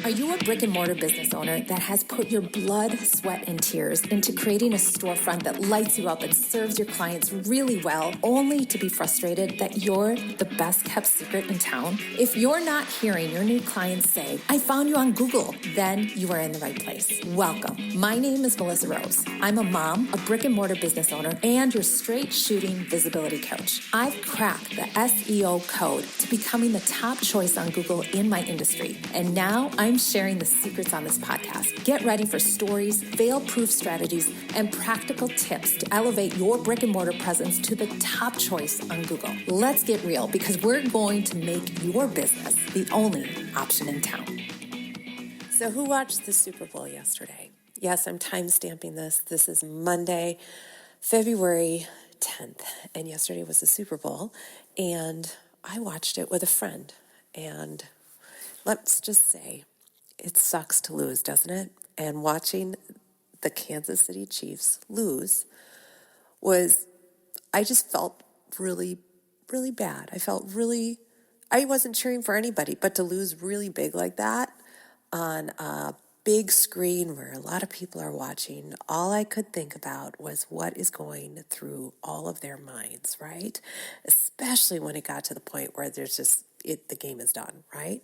Are you a brick and mortar business owner that has put your blood, sweat, and tears into creating a storefront that lights you up and serves your clients really well, only to be frustrated that you're the best kept secret in town? If you're not hearing your new clients say, "I found you on Google," then you are in the right place. Welcome. My name is Melissa Rose. I'm a mom, a brick and mortar business owner, and your straight shooting visibility coach. I've cracked the SEO code to becoming the top choice on Google in my industry. And now I'm sharing the secrets on this podcast. Get ready for stories, fail-proof strategies, and practical tips to elevate your brick and mortar presence to the top choice on Google. Let's get real, because we're going to make your business the only option in town. So who watched the Super Bowl yesterday? Yes, I'm time-stamping this. This is Monday, February 10th, and yesterday was the Super Bowl, and I watched it with a friend, and let's just say it sucks to lose, doesn't it? And watching the Kansas City Chiefs lose I just felt really, really bad. I wasn't cheering for anybody, but to lose really big like that on a big screen where a lot of people are watching, all I could think about was what is going through all of their minds, right? Especially when it got to the point where there's just, the game is done, right?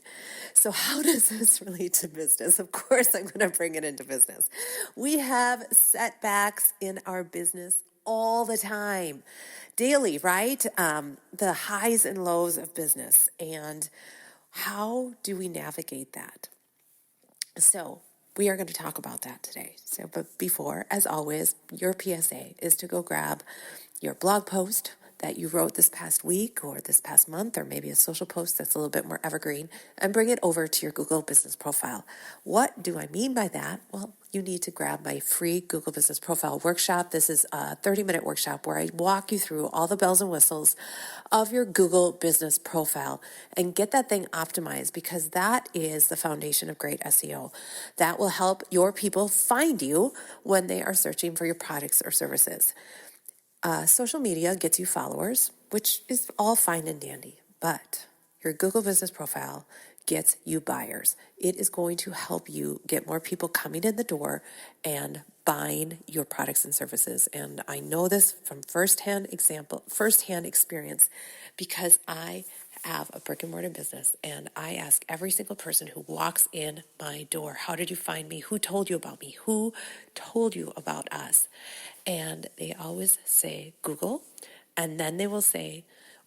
So how does this relate to business? Of course, I'm going to bring it into business. We have setbacks in our business all the time, daily, right? The highs and lows of business. And how do we navigate that? So we are going to talk about that today. But before, as always, your PSA is to go grab your blog post that you wrote this past week or this past month, or maybe a social post that's a little bit more evergreen, and bring it over to your Google Business Profile. What do I mean by that? Well, you need to grab my free Google Business Profile workshop. This is a 30-minute workshop where I walk you through all the bells and whistles of your Google Business Profile and get that thing optimized, because that is the foundation of great SEO. That will help your people find you when they are searching for your products or services. Social media gets you followers, which is all fine and dandy, but your Google Business Profile gets you buyers. It is going to help you get more people coming in the door and buying your products and services. And I know this from firsthand experience, because I have a brick and mortar business, and I ask every single person who walks in my door, how did you find me? Who told you about me? Who told you about us? And they always say Google, and then they will say,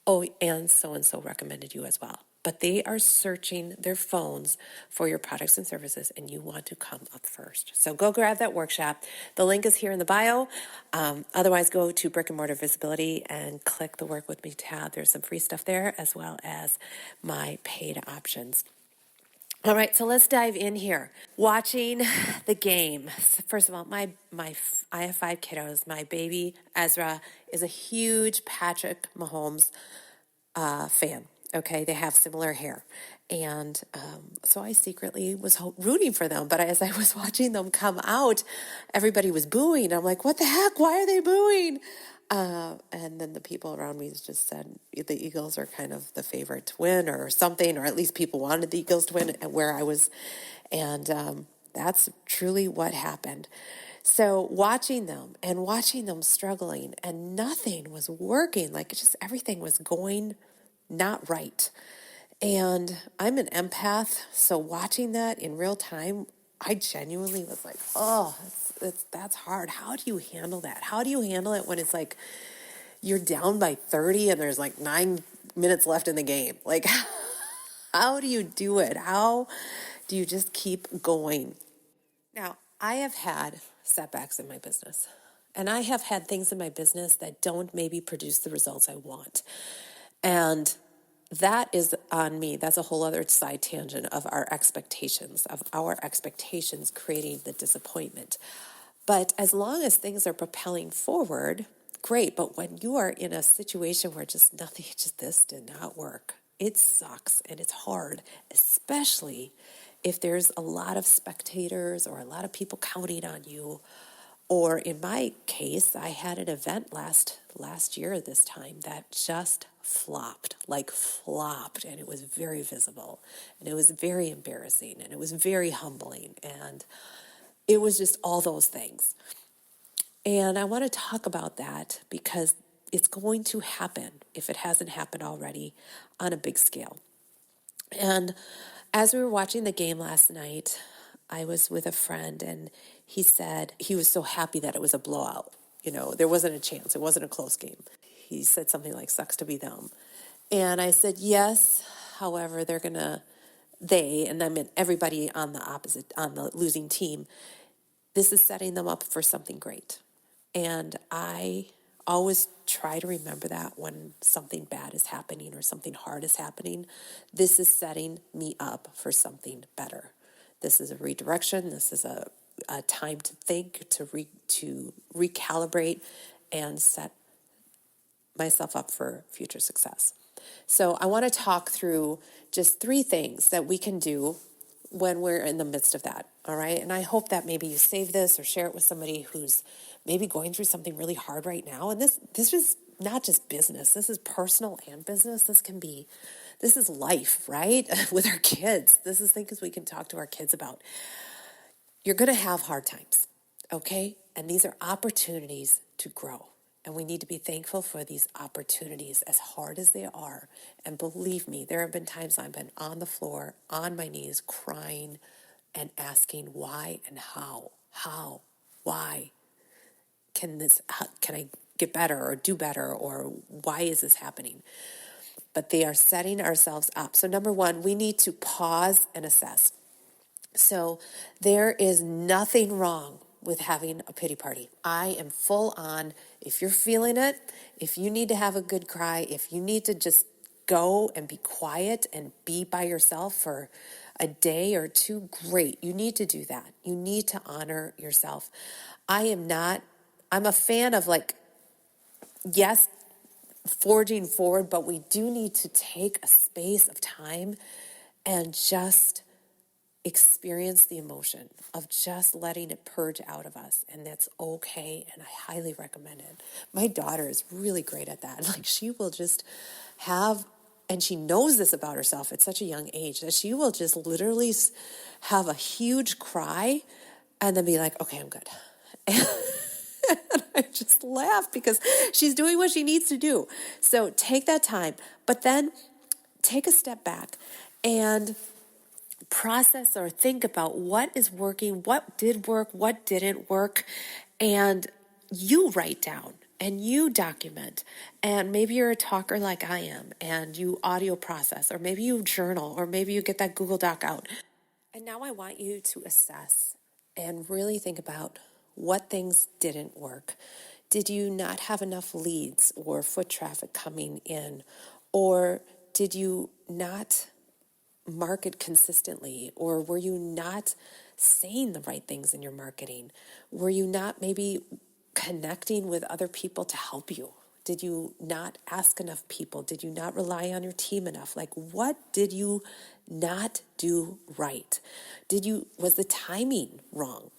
oh, and so recommended you as well. But they are searching their phones for your products and services, and you want to come up first. So go grab that workshop. The link is here in the bio. Otherwise, go to Brick and Mortar Visibility and click the Work With Me tab. There's some free stuff there, as well as my paid options. All right, so let's dive in here. Watching the game. First of all, I have 5 kiddos. My baby, Ezra, is a huge Patrick Mahomes fan. Okay, they have similar hair. And so I secretly was rooting for them. But as I was watching them come out, everybody was booing. I'm like, what the heck? Why are they booing? And then the people around me just said the Eagles are kind of the favorite to win or something, or at least people wanted the Eagles to win where I was. And that's truly what happened. So watching them struggling, and nothing was working. Like, everything was going not right. And I'm an empath, so watching that in real time, I genuinely was like, oh, that's hard. How do you handle that? How do you handle it when it's like you're down by 30 and there's like 9 minutes left in the game? Like, how do you do it? How do you just keep going? Now, I have had setbacks in my business, and I have had things in my business that don't maybe produce the results I want. And that is on me. That's a whole other side tangent of our expectations creating the disappointment. But as long as things are propelling forward, great. But when you are in a situation where this did not work, it sucks and it's hard, especially if there's a lot of spectators or a lot of people counting on you, Or in my case, I had an event last year this time that just flopped, and it was very visible, and it was very embarrassing, and it was very humbling, and it was just all those things. And I want to talk about that because it's going to happen, if it hasn't happened already, on a big scale. And as we were watching the game last night, I was with a friend, and he said he was so happy that it was a blowout. There wasn't a chance. It wasn't a close game. He said something like, sucks to be them. And I said, yes, however, and I meant everybody on the losing team, this is setting them up for something great. And I always try to remember that when something bad is happening or something hard is happening. This is setting me up for something better. This is a redirection. This is a time to think, to recalibrate, and set myself up for future success. So I want to talk through just 3 things that we can do when we're in the midst of that, all right? And I hope that maybe you save this or share it with somebody who's maybe going through something really hard right now. And this is not just business. This is personal and business. This is life, right? With our kids. This is things we can talk to our kids about. You're going to have hard times, okay? And these are opportunities to grow. And we need to be thankful for these opportunities, as hard as they are. And believe me, there have been times I've been on the floor, on my knees, crying and asking why and how, why can I get better or do better, or why is this happening? But they are setting ourselves up. So number 1, we need to pause and assess. So there is nothing wrong with having a pity party. I am full on. If you're feeling it, if you need to have a good cry, if you need to just go and be quiet and be by yourself for a day or 2, great. You need to do that. You need to honor yourself. I'm a fan of yes, forging forward, but we do need to take a space of time and just experience the emotion of just letting it purge out of us. And that's okay. And I highly recommend it. My daughter is really great at that. She will just and she knows this about herself at such a young age, that she will just literally have a huge cry and then be like, okay, I'm good. And I just laugh because she's doing what she needs to do. So take that time, but then take a step back and process or think about what is working, what did work, what didn't work, and you write down and you document. And maybe you're a talker like I am and you audio process, or maybe you journal, or maybe you get that Google Doc out. And now I want you to assess and really think about what things didn't work. Did you not have enough leads or foot traffic coming in? Or did you not market consistently? Or were you not saying the right things in your marketing? Were you not maybe connecting with other people to help you? Did you not ask enough people? Did you not rely on your team enough? What did you not do right? Was the timing wrong?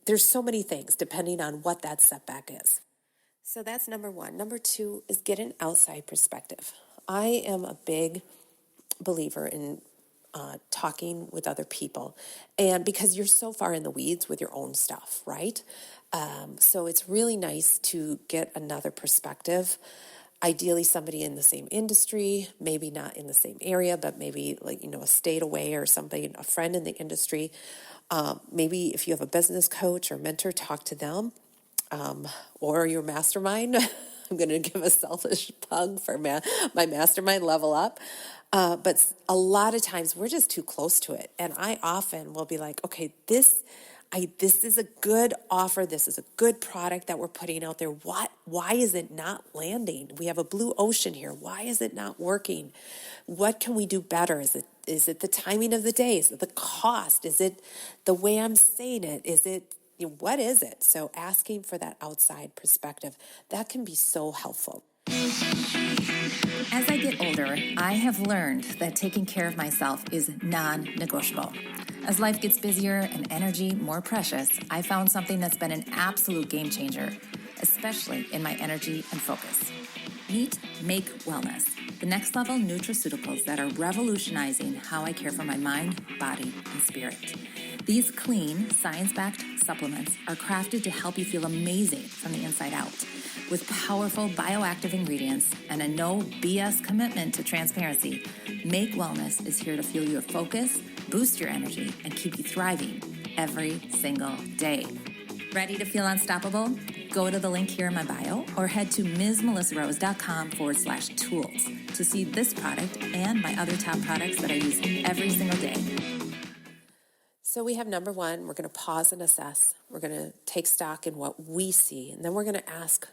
There's so many things depending on what that setback is. So that's number 1. Number 2 is get an outside perspective. I am a big believer in talking with other people, and because you're so far in the weeds with your own stuff, right? So it's really nice to get another perspective. Ideally, somebody in the same industry, maybe not in the same area, but maybe a state away, or a friend in the industry. Maybe if you have a business coach or mentor, talk to them, or your mastermind. I'm going to give a selfish plug for my mastermind, Level Up. But a lot of times we're just too close to it. And I often will be like, okay, this is a good offer. This is a good product that we're putting out there. Why is it not landing? We have a blue ocean here. Why is it not working? What can we do better? Is it the timing of the day? Is it the cost? Is it the way I'm saying it? what is it? So asking for that outside perspective, that can be so helpful. As I get older, I have learned that taking care of myself is non-negotiable. As life gets busier and energy more precious, I found something that's been an absolute game changer, especially in my energy and focus. Meet Make Wellness, the next level nutraceuticals that are revolutionizing how I care for my mind, body, and spirit. These clean, science-backed supplements are crafted to help you feel amazing from the inside out. With powerful bioactive ingredients and a no BS commitment to transparency, Make Wellness is here to fuel your focus, boost your energy, and keep you thriving every single day. Ready to feel unstoppable? Go to the link here in my bio or head to msmelissarose.com/tools to see this product and my other top products that I use every single day. So we have number one, we're going to pause and assess. We're going to take stock in what we see, and then we're going to ask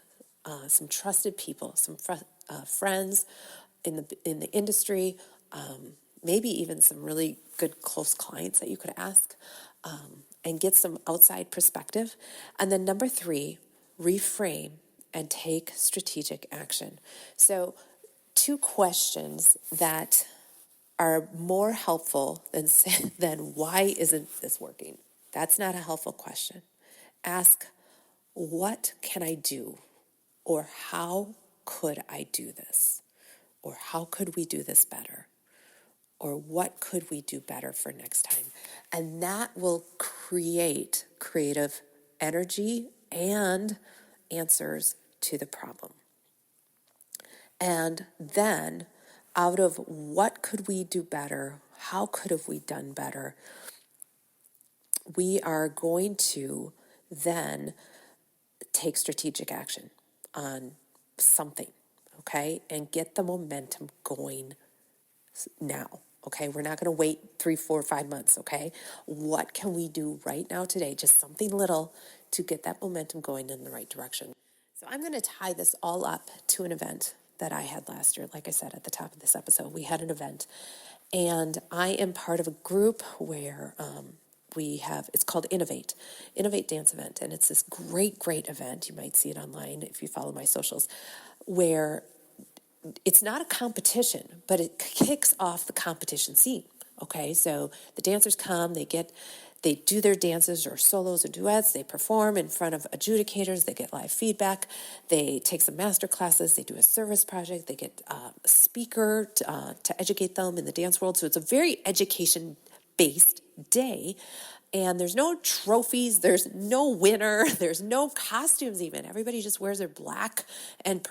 some trusted people, some friends in the industry, maybe even some really good close clients that you could ask, and get some outside perspective. And then number three, reframe and take strategic action. So 2 questions that are more helpful than why isn't this working? That's not a helpful question. Ask, what can I do? Or how could I do this? Or how could we do this better? Or what could we do better for next time? And that will create creative energy and answers to the problem. And then out of what could we do better, how could have we done better, we are going to then take strategic action on something, okay? And get the momentum going now, okay? We're not going to wait 3, 4, 5 months, okay? What can we do right now today, just something little, to get that momentum going in the right direction? So I'm going to tie this all up to an event that I had last year. Like I said at the top of this episode, we had an event, and I am part of a group where it's called Innovate Dance Event, and it's this great event. You might see it online if you follow my socials, where it's not a competition, but it kicks off the competition scene. Okay, so the dancers come, they do their dances or solos or duets, they perform in front of adjudicators, they get live feedback, they take some master classes, they do a service project, they get a speaker to educate them in the dance world. So it's a very education-based day, and there's no trophies, there's no winner, there's no costumes even. Everybody just wears their black and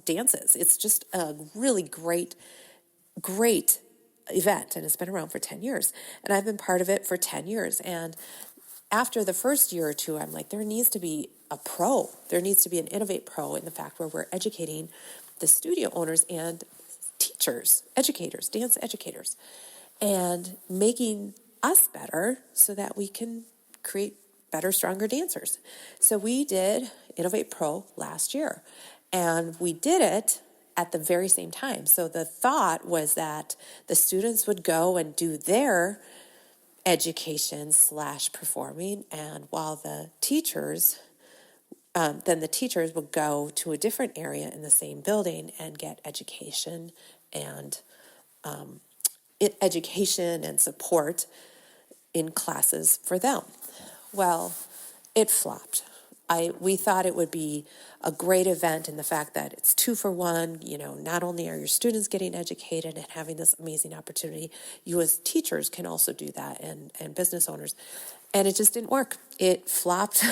dances. It's just a really great event, and it's been around for 10 years. And I've been part of it for 10 years. And after the first year or two, I'm like, there needs to be a pro. There needs to be an Innovate Pro in the fact where we're educating the studio owners and teachers, educators, dance educators, and making us better so that we can create better, stronger dancers. So we did Innovate Pro last year, and we did it at the very same time. So the thought was that the students would go and do their education / performing, and while the teachers would go to a different area in the same building and get education and support in classes for them. Well, it flopped. We thought it would be a great event in the fact that it's 2 for 1. You know, not only are your students getting educated and having this amazing opportunity, you as teachers can also do that, and business owners. And it just didn't work. It flopped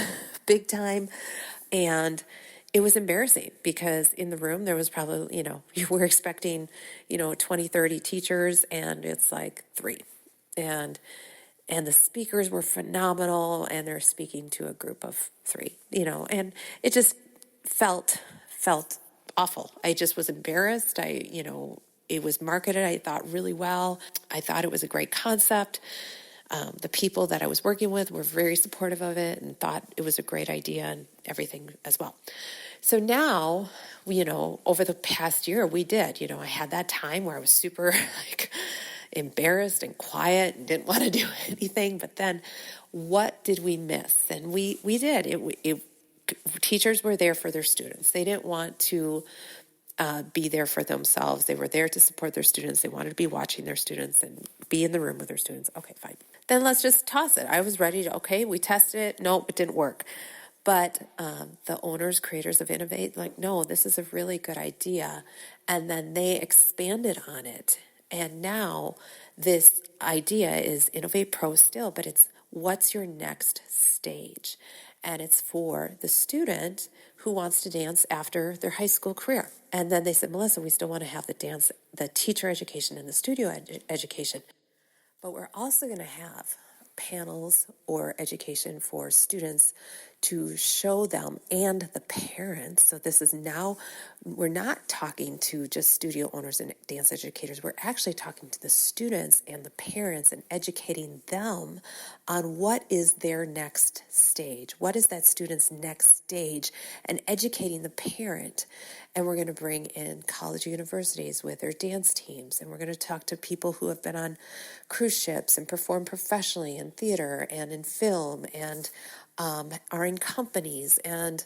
big time. And it was embarrassing because in the room there was probably, you were expecting, 20, 30 teachers, and it's like 3. And the speakers were phenomenal, and they're speaking to a group of 3, and it just felt awful. I just was embarrassed. It was marketed, I thought, really well. I thought it was a great concept. The people that I was working with were very supportive of it and thought it was a great idea and everything as well. So now, over the past year, we did, I had that time where I was super embarrassed and quiet and didn't want to do anything. But then what did we miss? And we did. Teachers were there for their students. They didn't want to be there for themselves. They were there to support their students. They wanted to be watching their students and be in the room with their students. Okay, fine. Then let's just toss it. I was ready to, okay, we tested it. Nope, it didn't work. But the owners, creators of Innovate, like, no, this is a really good idea. And then they expanded on it. And now this idea is Innovate Pro still, but it's what's your next stage? And it's for the student who wants to dance after their high school career. And then they said, Melissa, we still want to have the dance, the teacher education and the studio education. But we're also going to have panels or education for students to show them and the parents. So this is now, we're not talking to just studio owners and dance educators. We're actually talking to the students and the parents and educating them on what is their next stage. What is that student's next stage, and educating the parent. And we're going to bring in college universities with their dance teams. And we're going to talk to people who have been on cruise ships and perform professionally in theater and in film and are in companies. And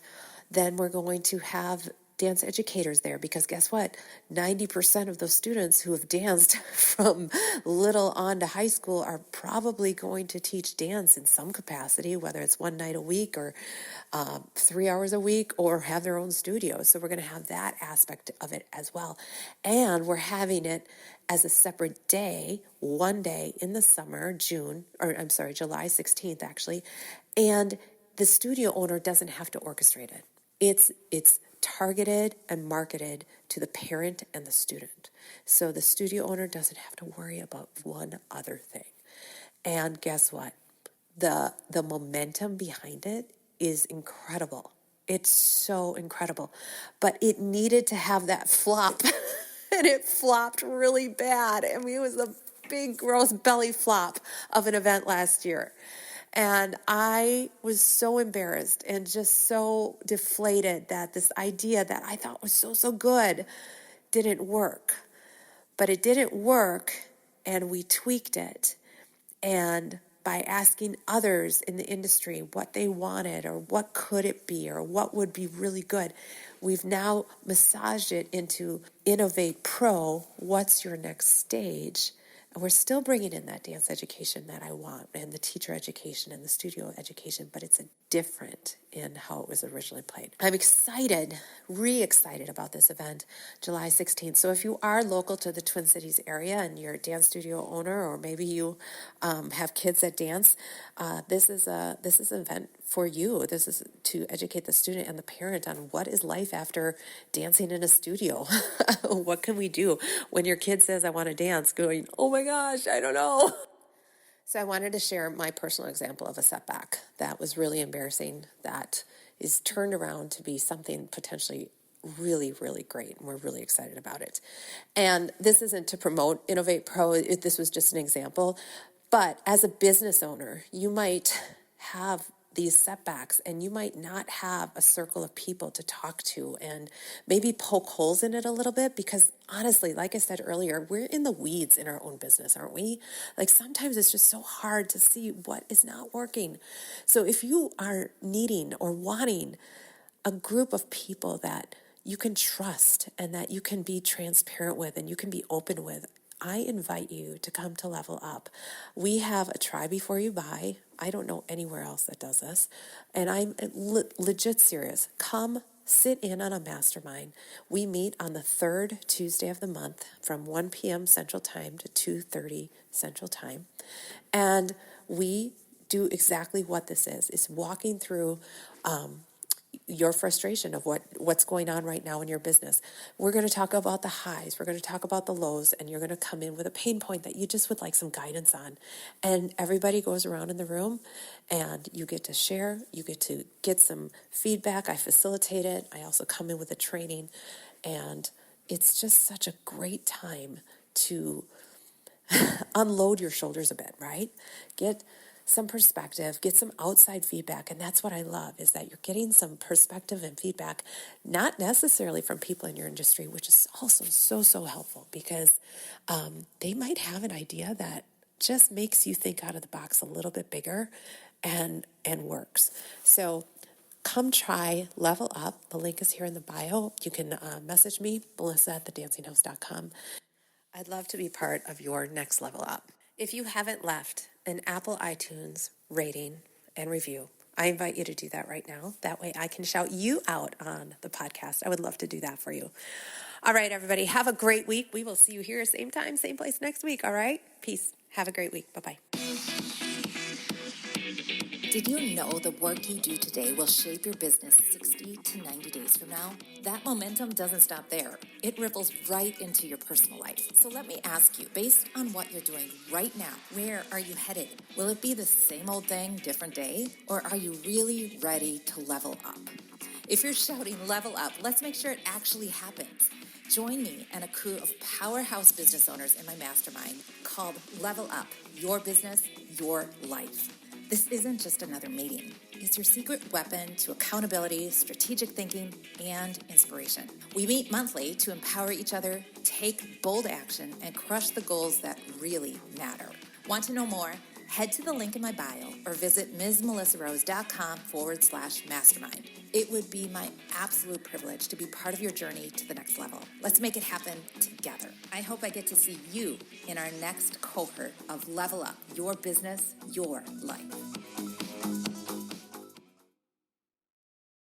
then we're going to have dance educators there, because guess what? 90% of those students who have danced from little on to high school are probably going to teach dance in some capacity, whether it's one night a week or 3 hours a week, or have their own studio. So we're going to have that aspect of it as well. And we're having it as a separate day, one day in the summer, July 16th, actually. And the studio owner doesn't have to orchestrate it. It's targeted and marketed to the parent and the student. So the studio owner doesn't have to worry about one other thing. And guess what? The momentum behind it is incredible. It's so incredible. But it needed to have that flop. And it flopped really bad. I mean, it was a big, gross belly flop of an event last year. And I was so embarrassed and just so deflated that this idea that I thought was so good didn't work. But it didn't work, and we tweaked it. And by asking others in the industry what they wanted, or what could it be, or what would be really good, we've now massaged it into Innovate Pro, what's your next stage? And we're still bringing in that dance education that I want, and the teacher education and the studio education, but it's different in how it was originally played. I'm excited, re-excited about this event, July 16th. So if you are local to the Twin Cities area and you're a dance studio owner, or maybe you have kids that dance, this is an event for you. This is to educate the student and the parent on what is life after dancing in a studio. What can we do when your kid says, I want to dance, going, oh my gosh, I don't know. So I wanted to share my personal example of a setback that was really embarrassing, that is turned around to be something potentially really, really great, and we're really excited about it. And this isn't to promote Innovate Pro. This was just an example. But as a business owner, you might have these setbacks, and you might not have a circle of people to talk to and maybe poke holes in it a little bit, because honestly, like I said earlier, we're in the weeds in our own business, aren't we? Like sometimes it's just so hard to see what is not working. So if you are needing or wanting a group of people that you can trust and that you can be transparent with and you can be open with, I invite you to come to Level Up. We have a try before you buy. I don't know anywhere else that does this. And I'm legit serious. Come sit in on a mastermind. We meet on the third Tuesday of the month from 1 p.m. Central Time to 2:30 Central Time. And we do exactly what this is. It's walking through your frustration of what's going on right now in your business. We're going to talk about the highs. We're going to talk about the lows, and you're going to come in with a pain point that you just would like some guidance on. And everybody goes around in the room, and you get to share. You get to get some feedback. I facilitate it. I also come in with a training, and it's just such a great time to unload your shoulders a bit, right? Get some perspective, get some outside feedback. And that's what I love, is that you're getting some perspective and feedback, not necessarily from people in your industry, which is also so helpful, because they might have an idea that just makes you think out of the box a little bit bigger and works. So come try Level Up. The link is here in the bio. You can message me, melissa@thedancinghost.com. I'd love to be part of your next level up. If you haven't left an Apple iTunes rating and review, I invite you to do that right now. That way I can shout you out on the podcast. I would love to do that for you. All right, everybody, have a great week. We will see you here, same time, same place next week. All right? Peace. Have a great week. Bye-bye. Did you know the work you do today will shape your business 60 to 90 days from now? That momentum doesn't stop there. It ripples right into your personal life. So let me ask you, based on what you're doing right now, where are you headed? Will it be the same old thing, different day? Or are you really ready to level up? If you're shouting level up, let's make sure it actually happens. Join me and a crew of powerhouse business owners in my mastermind called Level Up, Your Business, Your Life. This isn't just another meeting. It's your secret weapon to accountability, strategic thinking, and inspiration. We meet monthly to empower each other, take bold action, and crush the goals that really matter. Want to know more? Head to the link in my bio or visit msmelissarose.com/mastermind. It would be my absolute privilege to be part of your journey to the next level. Let's make it happen together. I hope I get to see you in our next cohort of Level Up, Your Business, Your Life.